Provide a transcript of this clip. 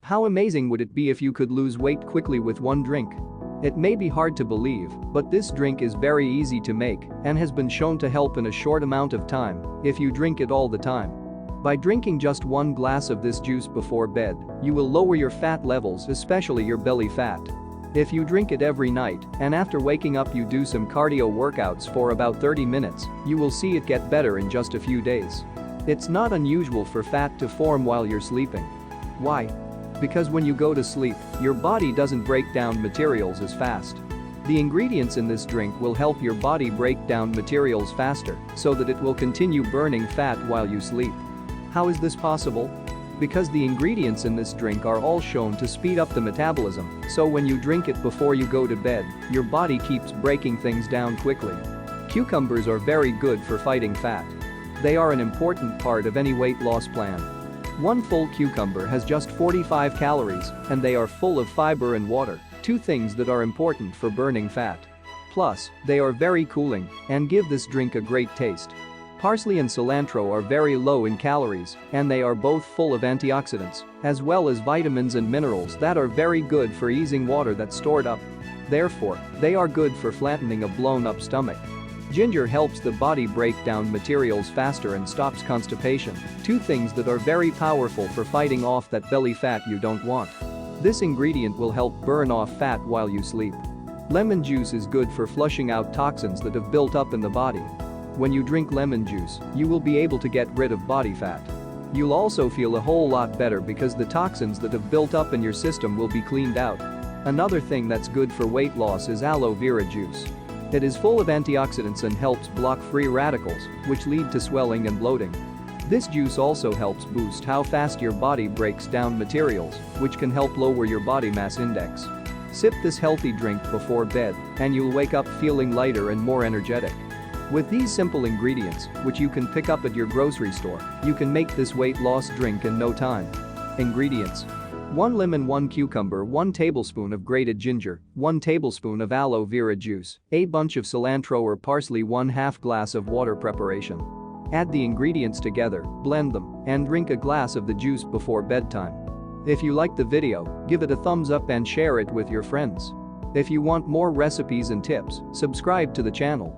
How amazing would it be if you could lose weight quickly with one drink? It may be hard to believe, but this drink is very easy to make and has been shown to help in a short amount of time if you drink it all the time. By drinking just 1 glass of this juice before bed, you will lower your fat levels, especially your belly fat. If you drink it every night and after waking up you do some cardio workouts for about 30 minutes, you will see it get better in just a few days. It's not unusual for fat to form while you're sleeping. Why? Because when you go to sleep, your body doesn't break down materials as fast. The ingredients in this drink will help your body break down materials faster so that it will continue burning fat while you sleep. How is this possible? Because the ingredients in this drink are all shown to speed up the metabolism, so when you drink it before you go to bed, your body keeps breaking things down quickly. Cucumbers are very good for fighting fat. They are an important part of any weight loss plan. One full cucumber has just 45 calories, and they are full of fiber and water, 2 things that are important for burning fat. Plus, they are very cooling and give this drink a great taste. Parsley and cilantro are very low in calories, and they are both full of antioxidants, as well as vitamins and minerals that are very good for easing water that's stored up. Therefore, they are good for flattening a blown-up stomach. Ginger helps the body break down materials faster and stops constipation, 2 things that are very powerful for fighting off that belly fat you don't want. This ingredient will help burn off fat while you sleep. Lemon juice is good for flushing out toxins that have built up in the body. When you drink lemon juice, you will be able to get rid of body fat. You'll also feel a whole lot better because the toxins that have built up in your system will be cleaned out. Another thing that's good for weight loss is aloe vera juice. It is full of antioxidants and helps block free radicals, which lead to swelling and bloating. This juice also helps boost how fast your body breaks down materials, which can help lower your body mass index. Sip this healthy drink before bed, and you'll wake up feeling lighter and more energetic. With these simple ingredients, which you can pick up at your grocery store, you can make this weight loss drink in no time. Ingredients: 1 lemon, 1 cucumber, 1 tablespoon of grated ginger, 1 tablespoon of aloe vera juice, a bunch of cilantro or parsley, 1/2 glass of water preparation. Add the ingredients together, blend them, and drink a glass of the juice before bedtime. If you liked the video, give it a thumbs up and share it with your friends. If you want more recipes and tips, subscribe to the channel.